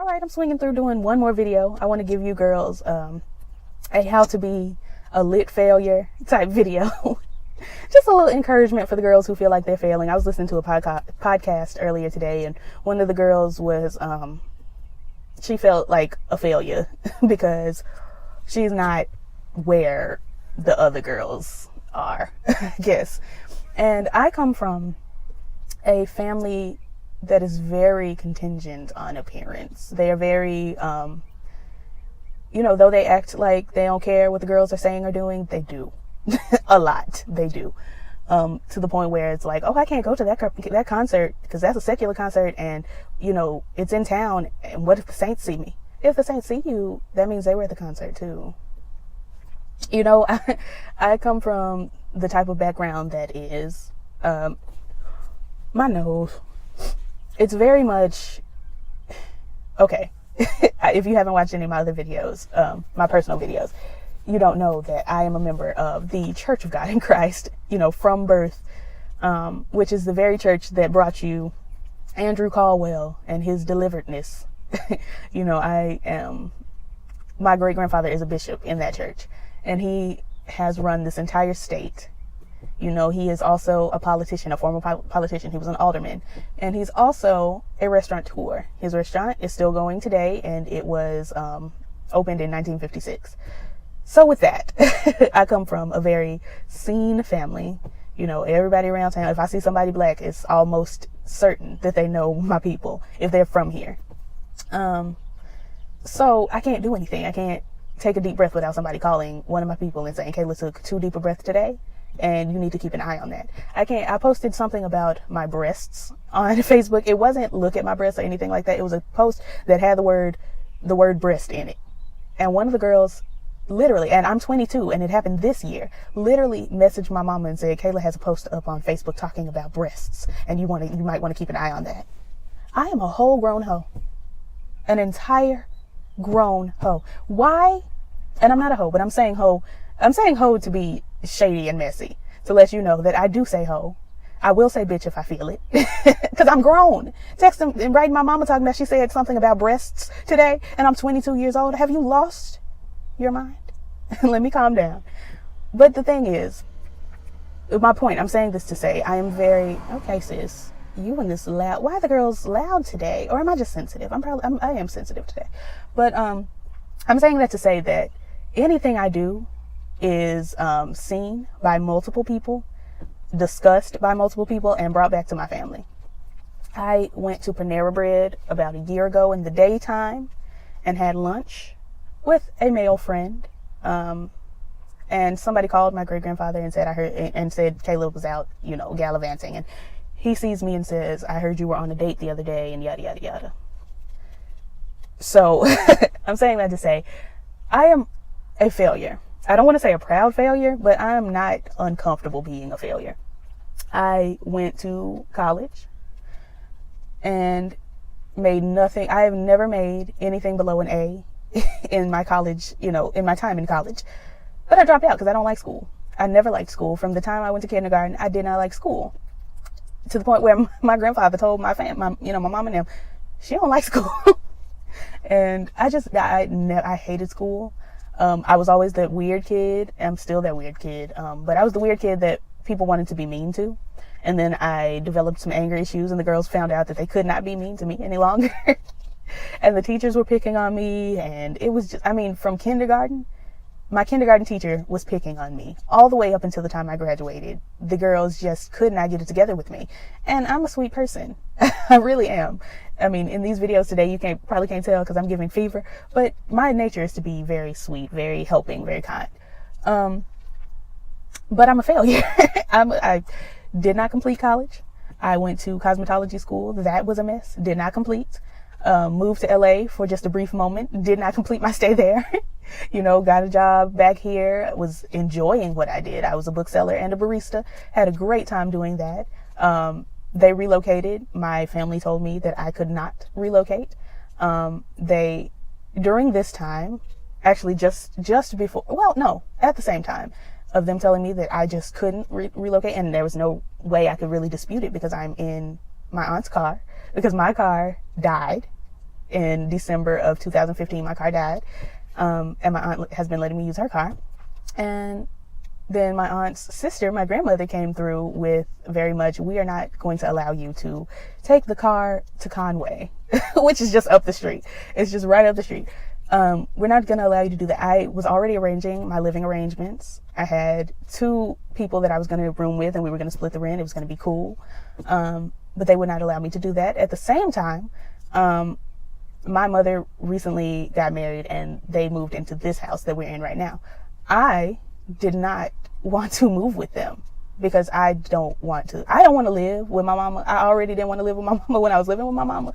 right, I'm swinging through doing one more video. I want to give you girls a how to be a lit failure type video. Just a little encouragement for the girls who feel like they're failing. I was listening to a podcast earlier today, and one of the girls was, she felt like a failure because she's not where the other girls are, I guess. And I come from a family that is very contingent on appearance. They are very, though they act like they don't care what the girls are saying or doing, they do. A lot. They do. To the point where it's like, oh, I can't go to that concert because that's a secular concert and, it's in town. And what if the Saints see me? If the Saints see you, that means they were at the concert too. I come from the type of background that is, my nose. It's very much, okay. If you haven't watched any of my other videos, my personal videos, you don't know that I am a member of the Church of God in Christ, from birth, which is the very church that brought you Andrew Caldwell and his deliveredness. My great grandfather is a bishop in that church, and he has run this entire state. He is also a politician, a former politician. He was an alderman, and he's also a restaurateur. His restaurant is still going today, and it was opened in 1956. So with that, I come from a very seen family. Everybody around town, if I see somebody black, it's almost certain that they know my people if they're from here. So I can't do anything. I can't take a deep breath without somebody calling one of my people and saying, Kayla took too deep a breath today, and you need to keep an eye on that. I posted something about my breasts on Facebook. It wasn't look at my breasts or anything like that. It was a post that had the word breast in it. And one of the girls literally, and I'm 22 and it happened this year, literally messaged my mama and said, Kayla has a post up on Facebook talking about breasts and you might want to keep an eye on that. I am a whole grown hoe. An entire grown hoe. Why? And I'm not a hoe, but I'm saying hoe. I'm saying hoe to be shady and messy, to let you know that I do say hoe. I will say bitch if I feel it, because I'm grown. Texting and writing my mama talking about she said something about breasts today, and I'm 22 years old. Have you lost your mind? Let me calm down. But the thing is, my point, I'm saying this to say, I am very, okay, sis, you and this loud, why are the girls loud today? Or am I just sensitive? I am sensitive today. But, I'm saying that to say that anything I do is, seen by multiple people, discussed by multiple people, and brought back to my family. I went to Panera Bread about a year ago in the daytime and had lunch with a male friend. And somebody called my great grandfather and said Caleb was out, gallivanting, and he sees me and says, I heard you were on a date the other day and yada, yada, yada. So I'm saying that to say I am a failure. I don't want to say a proud failure, but I'm not uncomfortable being a failure. I went to college and made nothing. I have never made anything below an A in my college, in my time in college. But I dropped out because I don't like school. I never liked school. From the time I went to kindergarten, I did not like school. To the point where my grandfather told my mom and them, she don't like school. And I hated school. I was always that weird kid. I'm still that weird kid. But I was the weird kid that people wanted to be mean to. And then I developed some anger issues, and the girls found out that they could not be mean to me any longer. And the teachers were picking on me, and it was just, from kindergarten, my kindergarten teacher was picking on me all the way up until the time I graduated. The girls just could not get it together with me. And I'm a sweet person. I really am. In these videos today, you probably can't tell because I'm giving fever, but my nature is to be very sweet, very helping, very kind. But I'm a failure. I did not complete college. I went to cosmetology school. That was a mess. Did not complete. Moved to LA for just a brief moment. Did not complete my stay there. Got a job back here. Was enjoying what I did. I was a bookseller and a barista. Had a great time doing that. They relocated. My family told me that I could not relocate. During this time, actually just before, at the same time of them telling me that I just couldn't relocate, and there was no way I could really dispute it because I'm in my aunt's car, because my car died in December of 2015. My car died, and my aunt has been letting me use her car. And then my aunt's sister, my grandmother, came through with very much, we are not going to allow you to take the car to Conway, which is just up the street. It's just right up the street. We're not going to allow you to do that. I was already arranging my living arrangements. I had 2 people that I was going to room with, and we were going to split the rent. It was going to be cool. But they would not allow me to do that. At the same time, my mother recently got married, and they moved into this house that we're in right now. I did not want to move with them because I don't want to live with my mama. I already didn't want to live with my mama when I was living with my mama.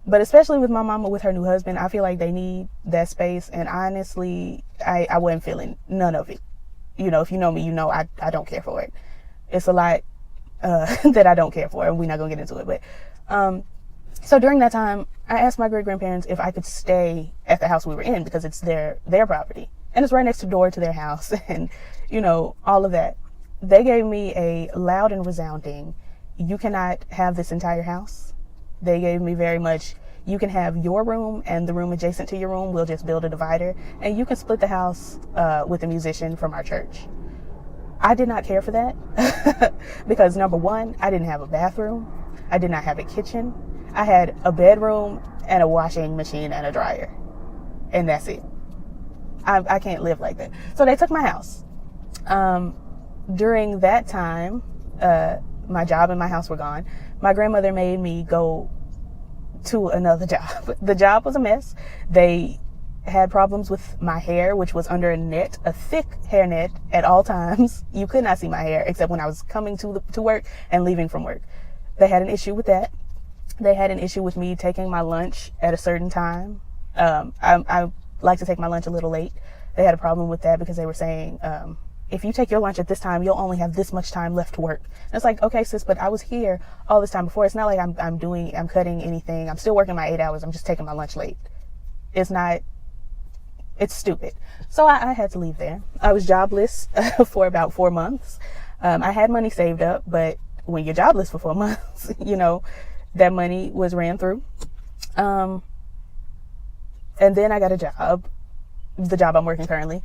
But especially with my mama, with her new husband, I feel like they need that space. And honestly, I wasn't feeling none of it. You know, if you know me, you know, I don't care for it. It's a lot, that I don't care for, and we're not gonna get into it. But, so during that time, I asked my great grandparents if I could stay at the house we were in because it's their property. And it's right next door to their house and, you know, all of that. They gave me a loud and resounding, you cannot have this entire house. They gave me very much, you can have your room and the room adjacent to your room. We'll just build a divider and you can split the house with a musician from our church. I did not care for that because number one, I didn't have a bathroom. I did not have a kitchen. I had a bedroom and a washing machine and a dryer. And that's it. I can't live like that. So they took my house. During that time, my job and my house were gone. My grandmother made me go to another job. The job was a mess. They had problems with my hair, which was under a net, a thick hairnet at all times. You could not see my hair except when I was coming to work and leaving from work. They had an issue with that. They had an issue with me taking my lunch at a certain time. I like to take my lunch a little late. They had a problem with that because they were saying, if you take your lunch at this time, you'll only have this much time left to work. And it's like, okay, sis, but I was here all this time before. It's not like I'm cutting anything. I'm still working my 8 hours. I'm just taking my lunch late. It's stupid. So I had to leave there. I was jobless for about 4 months. I had money saved up, but when you're jobless for 4 months, you know, that money was ran through. And then I got a job. The job I'm working currently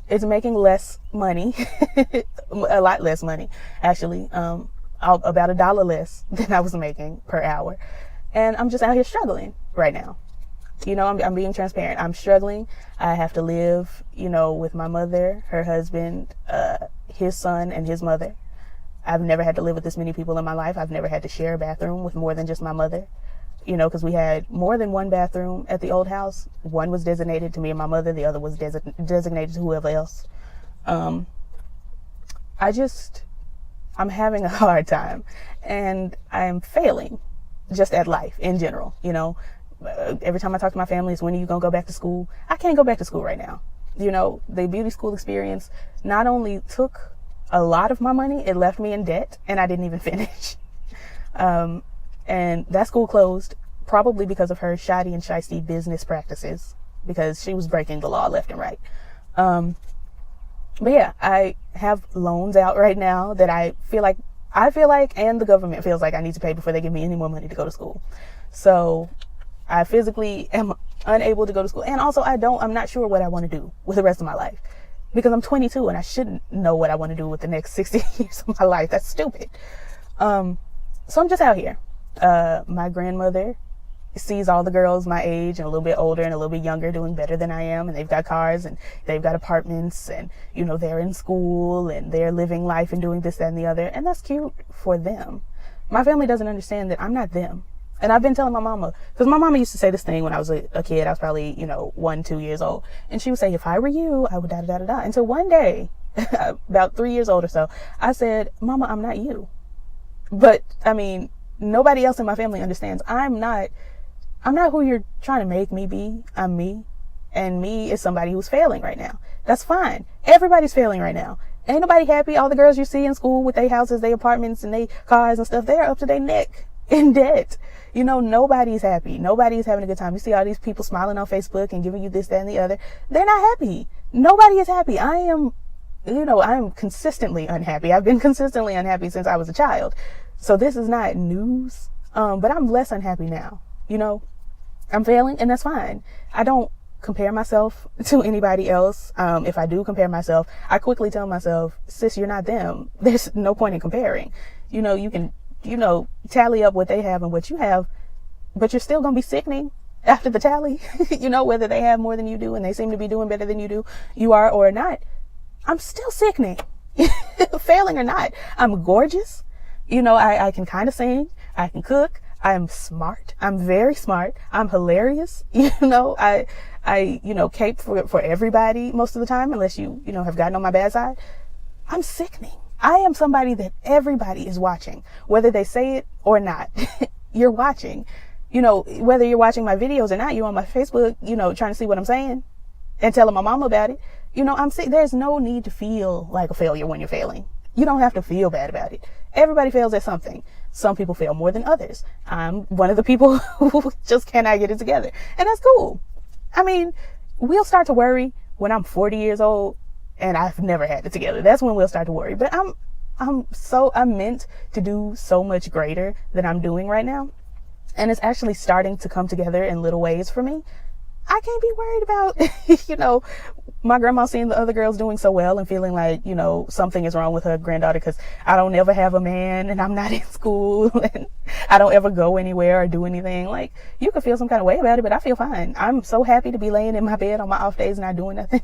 is making less money, a lot less money, actually, about $1 less than I was making per hour. And I'm just out here struggling right now. You know, I'm being transparent. I'm struggling. I have to live, you know, with my mother, her husband, his son, and his mother. I've never had to live with this many people in my life. I've never had to share a bathroom with more than just my mother. You know, because we had more than one bathroom at the old house. One was designated to me and my mother. The other was designated to whoever else. I'm having a hard time, and I'm failing just at life in general. You know, every time I talk to my family, it's when are you going to go back to school? I can't go back to school right now. You know, the beauty school experience not only took a lot of my money, it left me in debt, and I didn't even finish. And that school closed probably because of her shoddy and shisty business practices, because she was breaking the law left and right. But yeah, I have loans out right now that I feel like, and the government feels like I need to pay before they give me any more money to go to school. So I physically am unable to go to school. And also I'm not sure what I want to do with the rest of my life, because I'm 22 and I shouldn't know what I want to do with the next 60 years of my life. That's stupid. So I'm just out here. My grandmother sees all the girls my age and a little bit older and a little bit younger doing better than I am, and they've got cars and they've got apartments, and you know, they're in school and they're living life and doing this, that, and the other, and that's cute for them. My family doesn't understand that I'm not them. And I've been telling my mama, because my mama used to say this thing when I was a kid. I was probably, 1, 2 years old, and she would say, if I were you, I would da da da da. Until one day, about 3 years old or so, I said, Mama, I'm not you. But I mean, nobody else in my family understands. I'm not who you're trying to make me be. I'm me. And me is somebody who's failing right now. That's fine. Everybody's failing right now. Ain't nobody happy. All the girls you see in school with their houses, their apartments, and their cars and stuff, they are up to their neck in debt. Nobody's happy. Nobody's having a good time. You see all these people smiling on Facebook and giving you this, that, and the other. They're not happy. Nobody is happy. I am consistently unhappy. I've been consistently unhappy since I was a child. So this is not news. But I'm less unhappy now. I'm failing, and that's fine. I don't compare myself to anybody else. If I do compare myself, I quickly tell myself, sis, you're not them. There's no point in comparing. You can, tally up what they have and what you have, but you're still going to be sickening after the tally. Whether they have more than you do and they seem to be doing better than you are or not. I'm still sickening, failing or not. I'm gorgeous. I can kind of sing. I can cook. I'm smart. I'm very smart. I'm hilarious. I cape for everybody most of the time, unless you have gotten on my bad side. I'm sickening. I am somebody that everybody is watching, whether they say it or not. You're watching, whether you're watching my videos or not, you're on my Facebook, trying to see what I'm saying and telling my mama about it. There's no need to feel like a failure when you're failing. You don't have to feel bad about it. Everybody fails at something. Some people fail more than others. I'm one of the people who just cannot get it together. And that's cool. I mean, we'll start to worry when I'm 40 years old and I've never had it together. That's when we'll start to worry. But I'm meant to do so much greater than I'm doing right now. And it's actually starting to come together in little ways for me. I can't be worried about, my grandma seeing the other girls doing so well and feeling like, something is wrong with her granddaughter because I don't ever have a man and I'm not in school and I don't ever go anywhere or do anything. Like, you could feel some kind of way about it, but I feel fine. I'm so happy to be laying in my bed on my off days not doing nothing.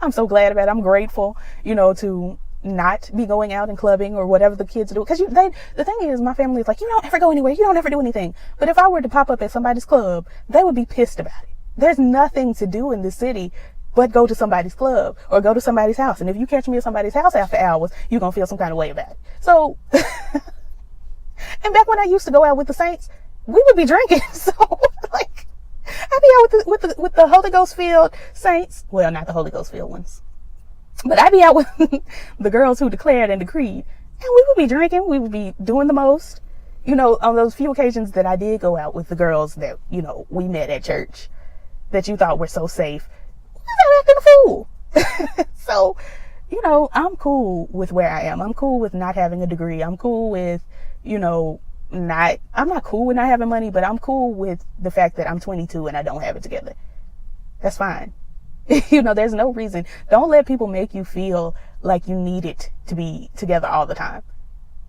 I'm so glad about it. I'm grateful, to not be going out and clubbing or whatever the kids do. Because the thing is, my family is like, you don't ever go anywhere. You don't ever do anything. But if I were to pop up at somebody's club, they would be pissed about it. There's nothing to do in the city but go to somebody's club or go to somebody's house. And if you catch me at somebody's house after hours, you're going to feel some kind of way about it. So, and back when I used to go out with the Saints, we would be drinking. So, like, I'd be out with the Holy Ghost filled Saints. Well, not the Holy Ghost filled ones. But I'd be out with the girls who declared and decreed. And we would be drinking. We would be doing the most. On those few occasions that I did go out with the girls that, we met at church, that you thought were so safe, you're acting a fool. So, I'm cool with where I am. I'm cool with not having a degree. I'm cool with, I'm not cool with not having money, but I'm cool with the fact that I'm 22 and I don't have it together. That's fine. There's no reason. Don't let people make you feel like you need it to be together all the time.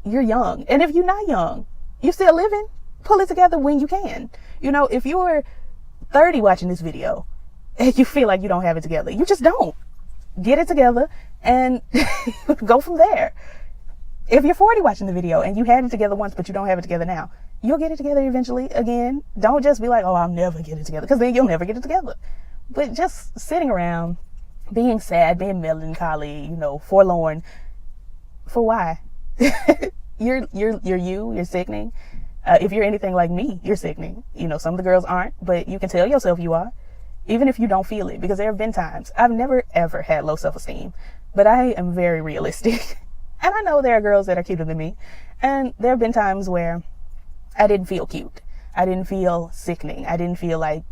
You're young. And if you're not young, you're still living, pull it together when you can. If you're 30 watching this video and you feel like you don't have it together, you just don't. Get it together and go from there. If you're 40 watching the video and you had it together once but you don't have it together now, you'll get it together eventually again. Don't just be like, oh, I'll never get it together, because then you'll never get it together. But just sitting around being sad, being melancholy, forlorn, for why? You're sickening. If you're anything like me, you're sickening. Some of the girls aren't, but you can tell yourself you are, even if you don't feel it, because there have been times I've never ever had low self-esteem, but I am very realistic. And I know there are girls that are cuter than me. And there have been times where I didn't feel cute. I didn't feel sickening. I didn't feel like,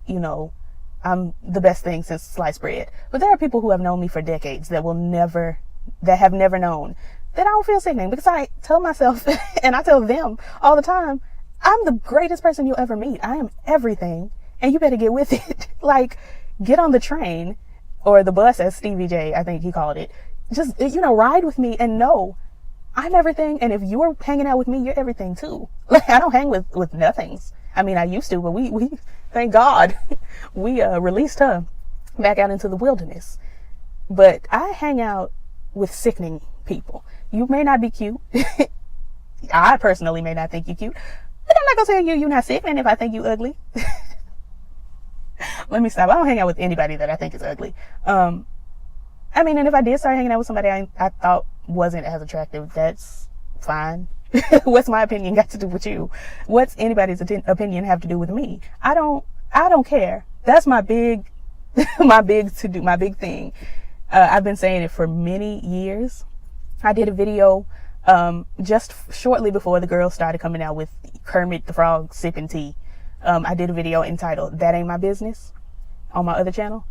I'm the best thing since sliced bread. But there are people who have known me for decades that have never known that I don't feel sickening, because I tell myself and I tell them all the time, I'm the greatest person you'll ever meet. I am everything, and you better get with it. Like, get on the train or the bus, as Stevie J, I think he called it. Just, ride with me and know I'm everything. And if you're hanging out with me, you're everything too. Like, I don't hang with nothings. I mean, I used to, but we thank God, we released her back out into the wilderness. But I hang out with sickening people. You may not be cute. I personally may not think you cute, but I'm not gonna tell you're not sickening if I think you ugly. Let me stop. I don't hang out with anybody that I think is ugly. And if I did start hanging out with somebody I thought wasn't as attractive, that's fine. What's my opinion got to do with you? What's anybody's opinion have to do with me? I don't care. That's my big thing. I've been saying it for many years. I did a video just shortly before the girls started coming out with Kermit the Frog sipping tea. I did a video entitled "That Ain't My Business" on my other channel.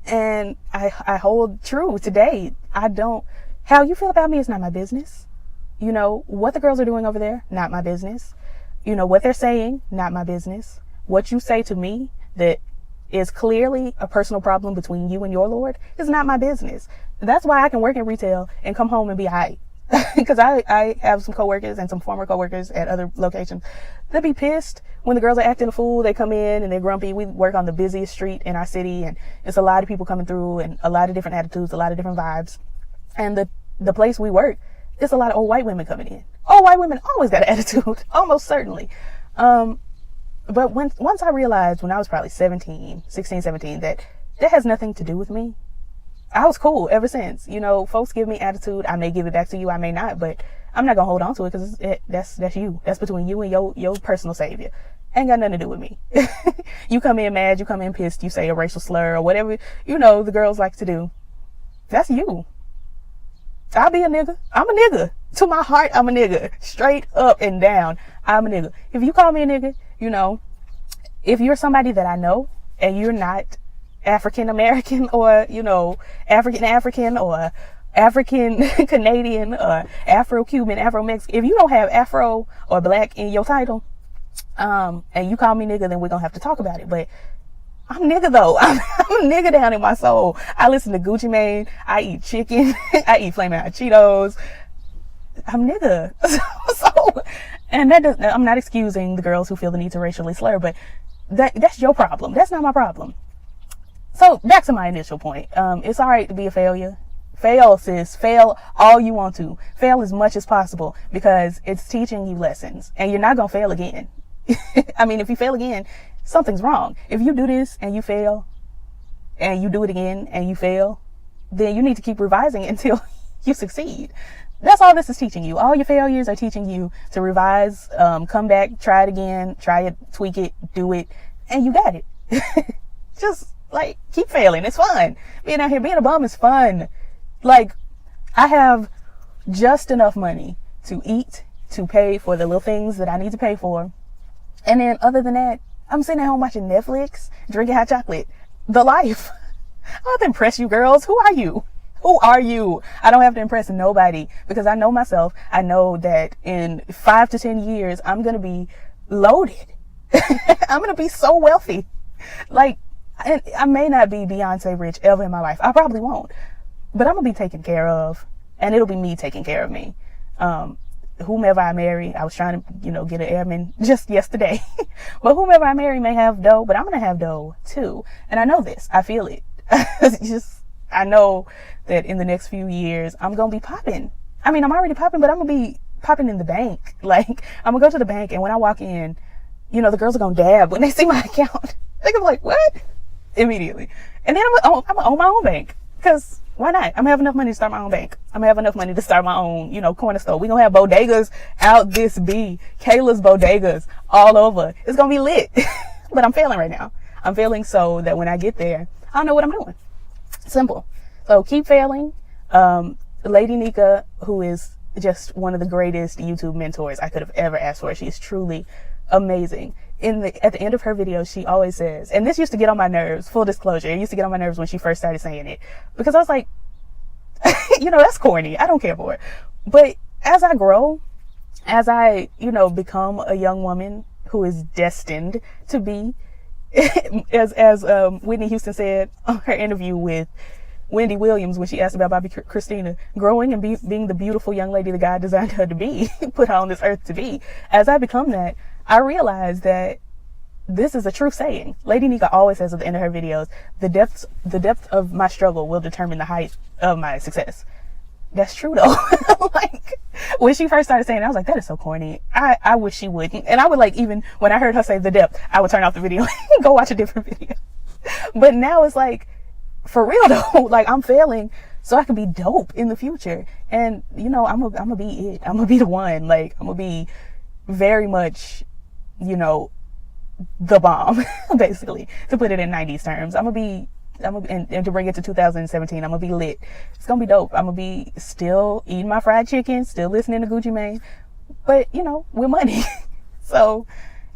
And I hold true today. How you feel about me is not my business. What the girls are doing over there, not my business. What they're saying, not my business. what you say to me that is clearly a personal problem between you and your Lord is not my business. That's why I can work in retail and come home and be alright. Because I have some coworkers and some former coworkers at other locations that be pissed when the girls are acting a fool. They come in and they're grumpy. We work on the busiest street in our city, and it's a lot of people coming through and a lot of different attitudes, a lot of different vibes. And the place we work, it's a lot of old white women coming in. Old white women always got an attitude, almost certainly. But once I realized when I was probably 16, 17, that has nothing to do with me, I was cool ever since. You know, folks give me attitude. I may give it back to you. I may not, but I'm not going to hold on to it because that's you. That's between you and your personal savior. Ain't got nothing to do with me. You come in mad. You come in pissed. You say a racial slur or whatever, you know, the girls like to do. That's you. I'll be a nigga. I'm a nigga. To my heart, I'm a nigga. Straight up and down, I'm a nigga. If you call me a nigga, you know, if you're somebody that I know and you're not African American or, you know, African or African Canadian or Afro Cuban, Afro Mexican, if you don't have Afro or black in your title, and you call me nigga, then we're gonna have to talk about it. But I'm nigga though. I'm a nigga down in my soul. I listen to Gucci Mane. I eat chicken. I eat Flamin' Hot Cheetos. I'm nigga. So, and I'm not excusing the girls who feel the need to racially slur, but that's your problem. That's not my problem. So back to my initial point. It's all right to be a failure. Fail, sis. Fail all you want to. Fail as much as possible because it's teaching you lessons, and you're not gonna fail again. I mean, if you fail again, something's wrong. If you do this and you fail, and you do it again and you fail, then you need to keep revising until you succeed. That's all this is teaching you. All your failures are teaching you to revise, come back, try it again, try it, tweak it, do it, and you got it. Just like keep failing. It's fun. Being out here, being a bum is fun. Like, I have just enough money to eat, to pay for the little things that I need to pay for. And then other than that, I'm sitting at home watching Netflix, drinking hot chocolate. The life. I don't have to impress you girls. Who are you? Who are you? I don't have to impress nobody because I know myself. I know that in 5 to 10 years, I'm going to be loaded. I'm going to be so wealthy. Like, I may not be Beyonce rich ever in my life. I probably won't. But I'm going to be taken care of. And it'll be me taking care of me. Whomever I marry, I was trying to, you know, get an airman just yesterday. But whomever I marry may have dough, but I'm going to have dough too. And I know this. I feel it. I know that in the next few years, I'm going to be popping. I mean, I'm already popping, but I'm going to be popping in the bank. Like, I'm going to go to the bank, and when I walk in, you know, the girls are going to dab when they see my account. They're going to be like, what? Immediately. And then I'm going to own my own bank. Because why not? I'm going to have enough money to start my own bank. I'm going to have enough money to start my own, you know, corner store. We're going to have bodegas out this bee. Kayla's bodegas all over. It's going to be lit. But I'm failing right now. I'm failing so that when I get there, I don't know what I'm doing. Simple. So keep failing. Lady Nika, who is just one of the greatest YouTube mentors I could have ever asked for. She is truly amazing. At the end of her videos, she always says, and this used to get on my nerves, full disclosure, it used to get on my nerves when she first started saying it, because I was like, you know, that's corny. I don't care for it. But as I grow, as I, you know, become a young woman who is destined to be, as Whitney Houston said on her interview with Wendy Williams when she asked about Bobby Christina, growing and being the beautiful young lady that God designed her to be, put her on this earth to be. As I become that, I realize that this is a true saying. Lady Nika always says at the end of her videos, the depth of my struggle will determine the height of my success. That's true though. Like, when she first started saying it, I was like, that is so corny. I wish she wouldn't. And I would, like, even when I heard her say the depth, I would turn off the video and go watch a different video. But now it's like, for real though, like, I'm failing so I can be dope in the future. And, you know, I'm gonna be it. I'm gonna be the one. Like, I'm gonna be very much, you know, the bomb, basically, to put it in 90s terms. And to bring it to 2017, I'm gonna be lit. It's gonna be dope. I'm gonna be still eating my fried chicken, still listening to Gucci Mane, but, you know, with money. So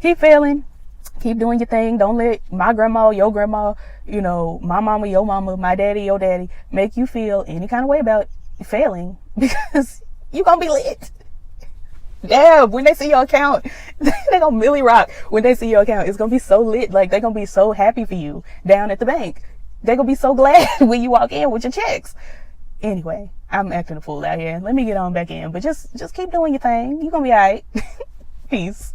keep failing, keep doing your thing. Don't let my grandma, your grandma, you know, my mama, your mama, my daddy, your daddy make you feel any kind of way about failing, because you're gonna be lit. Yeah, when they see your account, they're gonna Millie rock. When they see your account, it's gonna be so lit. Like, they're gonna be so happy for you down at the bank. They're gonna be so glad when you walk in with your checks. Anyway, I'm acting a fool out here. Let me get on back in. But just keep doing your thing. You're gonna be alright. Peace.